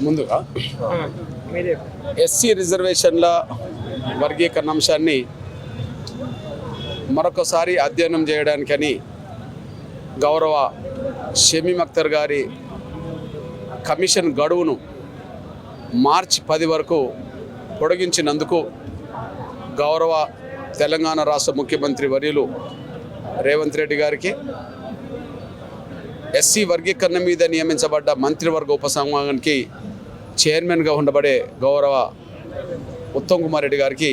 ముందుగా ఎస్సీ రిజర్వేషన్ల వర్గీకరణ అంశాన్ని మరొకసారి అధ్యయనం చేయడానికని గౌరవ షమీమ్ అఖ్తర్ గారి కమిషన్ గడువును మార్చి 10 వరకు పొడిగించినందుకు గౌరవ తెలంగాణ రాష్ట్ర ముఖ్యమంత్రి వర్యులు రేవంత్ రెడ్డి గారికి, ఎస్సీ వర్గీకరణ మీద నియమించబడ్డ మంత్రివర్గ ఉపసంఘానికి చైర్మన్గా ఉండబడే గౌరవ ఉత్తమ్ కుమార్ రెడ్డి గారికి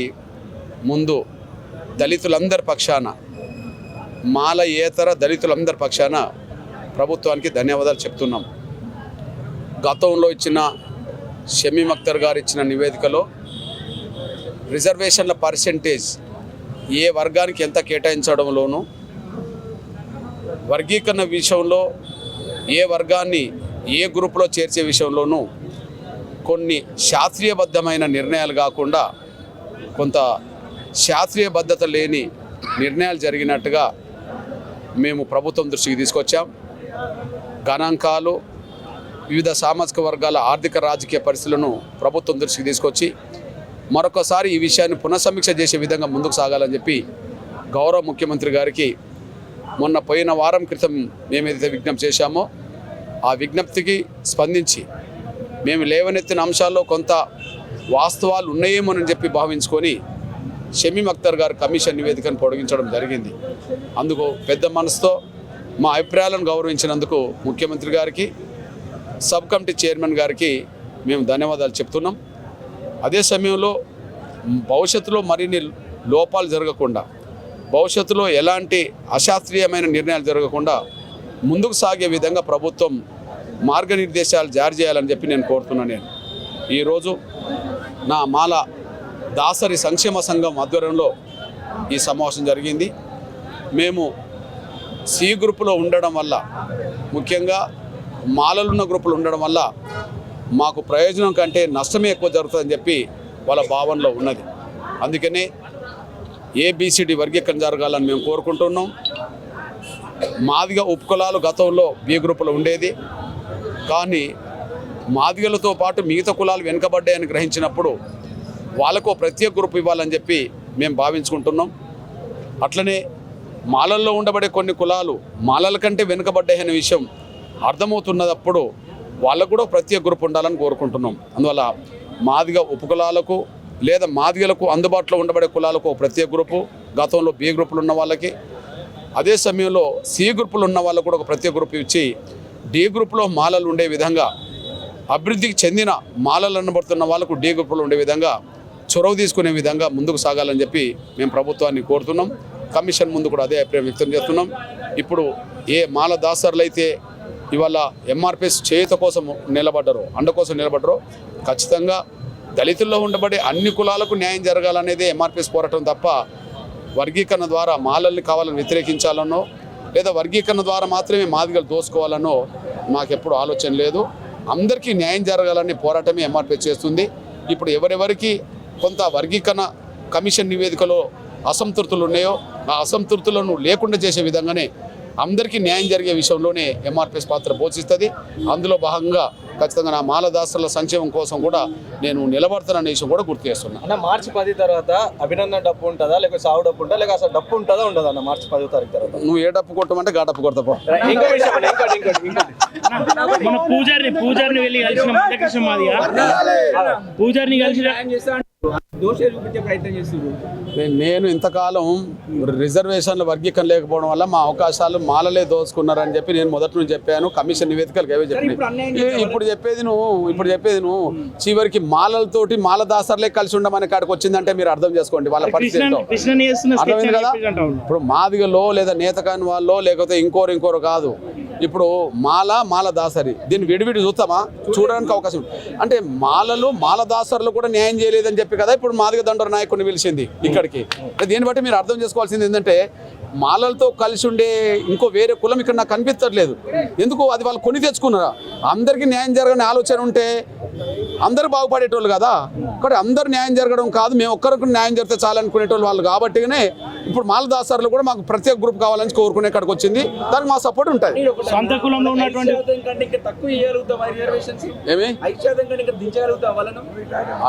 ముందు దళితులందరి పక్షాన, మాలయేతర దళితులందరి పక్షాన ప్రభుత్వానికి ధన్యవాదాలు చెప్తున్నాం. గతంలో ఇచ్చిన షమీమ్ అఖ్తర్ గారు ఇచ్చిన నివేదికలో రిజర్వేషన్ల పర్సెంటేజ్ ఏ వర్గానికి ఎంత కేటాయించడంలోనూ, వర్గీకరణ విషయంలో ఏ వర్గాన్ని ఏ గ్రూపులో చేర్చే విషయంలోనూ కొన్ని శాస్త్రీయబద్ధమైన నిర్ణయాలు కాకుండా కొంత శాస్త్రీయబద్ధత లేని నిర్ణయాలు జరిగినట్టుగా మేము ప్రభుత్వం దృష్టికి తీసుకొచ్చాం. గణాంకాలు, వివిధ సామాజిక వర్గాల ఆర్థిక రాజకీయ పరిస్థితులను ప్రభుత్వం దృష్టికి తీసుకొచ్చి మరొకసారి ఈ విషయాన్ని పునఃసమీక్ష చేసే విధంగా ముందుకు సాగాలని చెప్పి గౌరవ ముఖ్యమంత్రి గారికి మొన్న పోయిన వారం క్రితం మేమేదైతే విజ్ఞప్తి చేశామో ఆ విజ్ఞప్తికి స్పందించి మేము లేవనెత్తిన అంశాల్లో కొంత వాస్తవాలు ఉన్నాయేమోనని చెప్పి భావించుకొని షమీమ్ అఖ్తర్ గారు కమిషన్ నివేదికను పొడిగించడం జరిగింది. అందుకు పెద్ద మనసుతో మా అభిప్రాయాలను గౌరవించినందుకు ముఖ్యమంత్రి గారికి, సబ్ కమిటీ చైర్మన్ గారికి మేము ధన్యవాదాలు చెప్తున్నాం. అదే సమయంలో భవిష్యత్తులో మరిన్ని లోపాలు జరగకుండా, భవిష్యత్తులో ఎలాంటి అశాస్త్రీయమైన నిర్ణయాలు జరగకుండా ముందుకు సాగే విధంగా ప్రభుత్వం మార్గనిర్దేశాలు జారీ చేయాలని చెప్పి నేను కోరుతున్నాను. ఈరోజు నా మాల దాసరి సంక్షేమ సంఘం ఆధ్వర్యంలో ఈ సమావేశం జరిగింది. మేము సి గ్రూపులో ఉండడం వల్ల, ముఖ్యంగా మాలలున్న గ్రూపులు ఉండడం వల్ల మాకు ప్రయోజనం కంటే నష్టమే ఎక్కువ జరుగుతుందని చెప్పి వాళ్ళ భావనలో ఉన్నది. అందుకనే ఏబిసిడి వర్గీకరణ జరగాలని మేము కోరుకుంటున్నాం. మాదిగ ఉపకులాలు గతంలో బి గ్రూపులో ఉండేది, కానీ మాదిగలతో పాటు మిగతా కులాలు వెనుకబడ్డాయని గ్రహించినప్పుడు వాళ్ళకు ప్రత్యేక గ్రూప్ ఇవ్వాలని చెప్పి మేము భావించుకుంటున్నాం. అట్లనే మాలల్లో ఉండబడే కొన్ని కులాలు మాలల కంటే వెనుకబడ్డాయనే విషయం అర్థమవుతున్నప్పుడు వాళ్ళకు కూడా ప్రత్యేక గ్రూప్ ఉండాలని కోరుకుంటున్నాం. అందువల్ల మాదిగ ఉపకులాలకు లేదా మాదిగలకు అందుబాటులో ఉండబడే కులాలకు ప్రత్యేక గ్రూపు, గతంలో బి గ్రూపులు ఉన్న వాళ్ళకి, అదే సమయంలో సి గ్రూపులు ఉన్న వాళ్ళకు కూడా ఒక ప్రత్యేక గ్రూప్ ఇచ్చి డి గ్రూప్లో మాలలు ఉండే విధంగా, అభివృద్ధికి చెందిన మాలలు అనబడుతున్న వాళ్ళకు డి గ్రూపులో ఉండే విధంగా చొరవ తీసుకునే విధంగా ముందుకు సాగాలని చెప్పి మేము ప్రభుత్వాన్ని కోరుతున్నాం. కమిషన్ ముందు కూడా అదే అభిప్రాయం వ్యక్తం చేస్తున్నాం. ఇప్పుడు ఏ మాల దాసరులు అయితే ఇవాళ ఎంఆర్పిఎస్ చేయుత కోసం నిలబడ్డారో, అండ కోసం నిలబడ్డారో, ఖచ్చితంగా దళితుల్లో ఉండబడే అన్ని కులాలకు న్యాయం జరగాలనేదే ఎంఆర్పిఎస్ పోరాటం తప్ప వర్గీకరణ ద్వారా మాలల్ని కావాలని వ్యతిరేకించాలనో లేదా వర్గీకరణ ద్వారా మాత్రమే మాదిగలు దోసుకోవాలనో మాకెప్పుడు ఆలోచన లేదు. అందరికీ న్యాయం జరగాలని పోరాటమే ఎంఆర్పిఎస్ చేస్తుంది. ఇప్పుడు ఎవరెవరికి కొంత వర్గీకరణ కమిషన్ నివేదికలో అసంతృప్తులు ఉన్నాయో ఆ అసంతృప్తులను లేకుండా చేసే విధంగానే అందరికీ న్యాయం జరిగే విషయంలోనే ఎంఆర్పిఎస్ పాత్ర పోషిస్తుంది. అందులో భాగంగా ఖచ్చితంగా నా మాలదాసుల సంక్షేమం కోసం కూడా నేను నిలబడతాననే విషయం కూడా గుర్తు చేస్తున్నాను. అన్న, మార్చి 10 తర్వాత అభినందన డప్పు ఉంటుందా, లేకపోతే సాగు డప్పు ఉంటుందా, లేక అసలు డప్పు ఉంటుందా ఉండదా అన్న మార్చి 10 తారీఖు తర్వాత? నువ్వు ఏ డప్పు కొట్టమంటే గా డప్పు కొడతాపో. మన పూజారిని వెళ్ళి కలిసిన మందకృష్ణ మాదిగా పూజారిని కలిసిన నేను ఇంతకాలం రిజర్వేషన్ల వర్గీకరణ లేకపోవడం వల్ల మా అవకాశాలు మాలలే దోచుకున్నారని చెప్పి నేను మొదటి నుంచి చెప్పాను. కమిషన్ నివేదికలకు అవే చెప్పినాయి. ఇప్పుడు చెప్పేది నువ్వు చివరికి మాలలతోటి మాలదాసర్లే కలిసి ఉండమనే కాడికి వచ్చిందంటే మీరు అర్థం చేసుకోండి వాళ్ళ పరిస్థితి అర్థమైంది కదా. ఇప్పుడు మాదిగలో లేదా నేతకాని వాళ్ళో లేకపోతే ఇంకోరు కాదు. ఇప్పుడు మాల దాసరి దీన్ని విడివిడి చూస్తామా? చూడడానికి అవకాశం అంటే మాలదాసరులు కూడా న్యాయం చేయలేదని చెప్పి కదా ఇప్పుడు మాదిగ దండోర నాయకుడిని పిలిచింది ఇక్కడికి. దీన్ని బట్టి మీరు అర్థం చేసుకోవాల్సింది ఏంటంటే మాలలతో కలిసి ఉండే ఇంకో వేరే కులం ఇక్కడ నాకు కనిపించట్లేదు. ఎందుకు? అది వాళ్ళు కొని తెచ్చుకున్నారా? అందరికీ న్యాయం జరగని ఆలోచన ఉంటే అందరూ బాగుపడేటోళ్ళు కదా. కాబట్టి అందరు న్యాయం జరగడం కాదు, మేము ఒక్కరికి న్యాయం జరిగితే చాలనుకునేటోళ్ళు వాళ్ళు. కాబట్టినే ఇప్పుడు మాలదాసర్లు కూడా మాకు ప్రత్యేక గ్రూప్ కావాలని కోరుకునే కాడికి వచ్చింది. దానికి మా సపోర్ట్ ఉంటుంది. సొంత కులంలో ఉన్నటువంటి ఏమి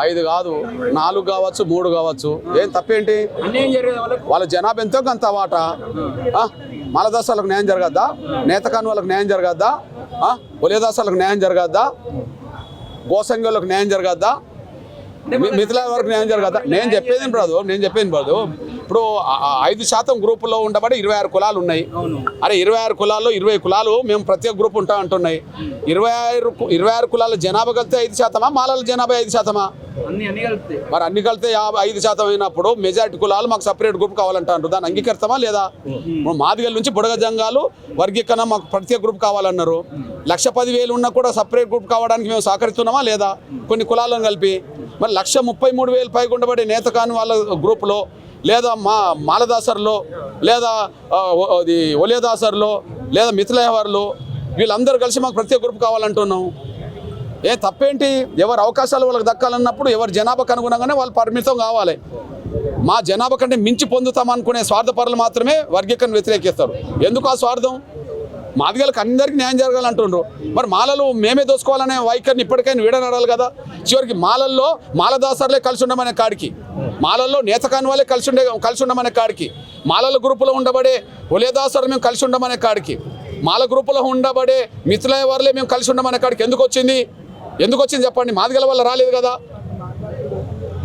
5 కాదు 4 కావచ్చు 3 కావచ్చు, ఏం తప్పేంటి? వాళ్ళ జనాభా ఎంతో అంత వాటా. మాలదాసాలకు న్యాయం జరగద్దా? నేతకాని వాళ్ళకి న్యాయం జరగద్దా? ఒలేదాసాలకు న్యాయం జరగద్దా? గోసంగోళ్ళకు న్యాయం జరగద్దా? మిథిలా వరకు న్యాయం జరగద్దా? నేను చెప్పేది బ్రదు ఇప్పుడు 5% గ్రూపుల్లో ఉండబడి 26 కులాలు ఉన్నాయి. అరే 26 కులాల్లో 20 కులాలు మేము ప్రత్యేక గ్రూప్ ఉంటాం అంటున్నాయి. 26 కులాల జనాభా కలితే 5%, మాలల జనాభా 5%. మరి అన్ని కలితే 5% అయినప్పుడు మెజారిటీ కులాలు మాకు సపరేట్ గ్రూప్ కావాలంటారు. దాన్ని అంగీకరిస్తామా లేదా? మాదిగల నుంచి బుడగ జంగాలు వర్గీకరణ మాకు ప్రత్యేక గ్రూప్ కావాలన్నారు. 1,10,000 ఉన్నా కూడా సపరేట్ గ్రూప్ కావడానికి మేము సహకరిస్తున్నామా లేదా? కొన్ని కులాలను కలిపి మరి 1,33,000 పైగా ఉండబడే నేతకాని వాళ్ళ గ్రూపులో, లేదా మాలదాసర్లో, లేదా ఒలేదాసర్లో, లేదా మిథిలేవర్లో, వీళ్ళందరూ కలిసి మాకు ప్రత్యేక గ్రూప్ కావాలంటున్నాం. ఏ తప్పేంటి? ఎవరు అవకాశాలు వాళ్ళకి దక్కాలన్నప్పుడు ఎవరి జనాభాకు అనుగుణంగానే వాళ్ళు పరిమితం కావాలి. మా జనాభా కంటే మించి పొందుతామనుకునే స్వార్థపరులు మాత్రమే వర్గీకరణ వ్యతిరేకిస్తారు. ఎందుకు ఆ స్వార్థం? మాదిగలకు అందరికీ న్యాయం జరగాలంటుండ్రు. మరి మాలలు మేమే దోసుకోవాలనే వైఖరిని ఇప్పటికైనా వీడనడాలి కదా. చివరికి మాలల్లో మాలదాసర్లే కలిసి ఉండమనే కాడికి, మాలల్లో నేతకాని వాళ్ళే కలిసి ఉండమనే కాడికి, మాలల గ్రూపులో ఉండబడే ఒలేదాసర్లు మేము కలిసి ఉండమనే కాడికి, మాల గ్రూపులో ఉండబడే మిథిలేవర్లే మేము కలిసి ఉండమనే కాడికి ఎందుకు వచ్చింది చెప్పండి? మాదిగల వల్ల రాలేదు కదా.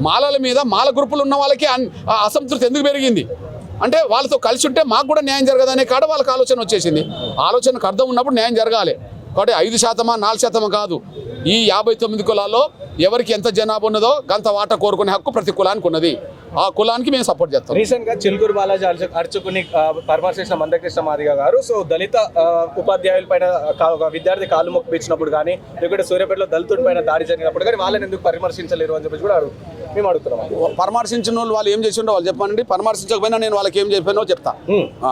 మాలల మీద మాల గ్రూపులు ఉన్న వాళ్ళకి అసంతృప్తి ఎందుకు పెరిగింది అంటే వాళ్ళతో కలిసి ఉంటే మాకు కూడా న్యాయం జరగదనే కాడ వాళ్ళకి ఆలోచన వచ్చేసింది. ఆలోచనకు అర్థం ఉన్నప్పుడు న్యాయం జరగాలి. కాబట్టి 5%, 4% కాదు, ఈ 59 కులాల్లో ఎవరికి ఎంత జనాభా ఉన్నదో గంత వాటా కోరుకునే హక్కు ప్రతి కులానికి ఉన్నది. ఆ కులానికి మేము సపోర్ట్ చేస్తాం. రీసెంట్ గా చిలుకూరు బాలాజీ అర్చుకుని పరామర్శించిన మందకృష్ణ మాదిగ గారు దళిత ఉపాధ్యాయుల పైన ఒక విద్యార్థి కాలు మొక్కిపించినప్పుడు కానీ, లేకపోతే సూర్యాపేటలో దళితుడి పైన దాడి జరిగినప్పుడు కానీ వాళ్ళని ఎందుకు పరామర్శించలేరు అని చెప్పి కూడా మేము అడుగుతున్నాం. పరామర్శించిన వాళ్ళు ఏం చేసి ఉండో వాళ్ళు చెప్పానండి. పరామర్శించకపోయినా నేను వాళ్ళకి ఏం చెప్పానో చెప్తా.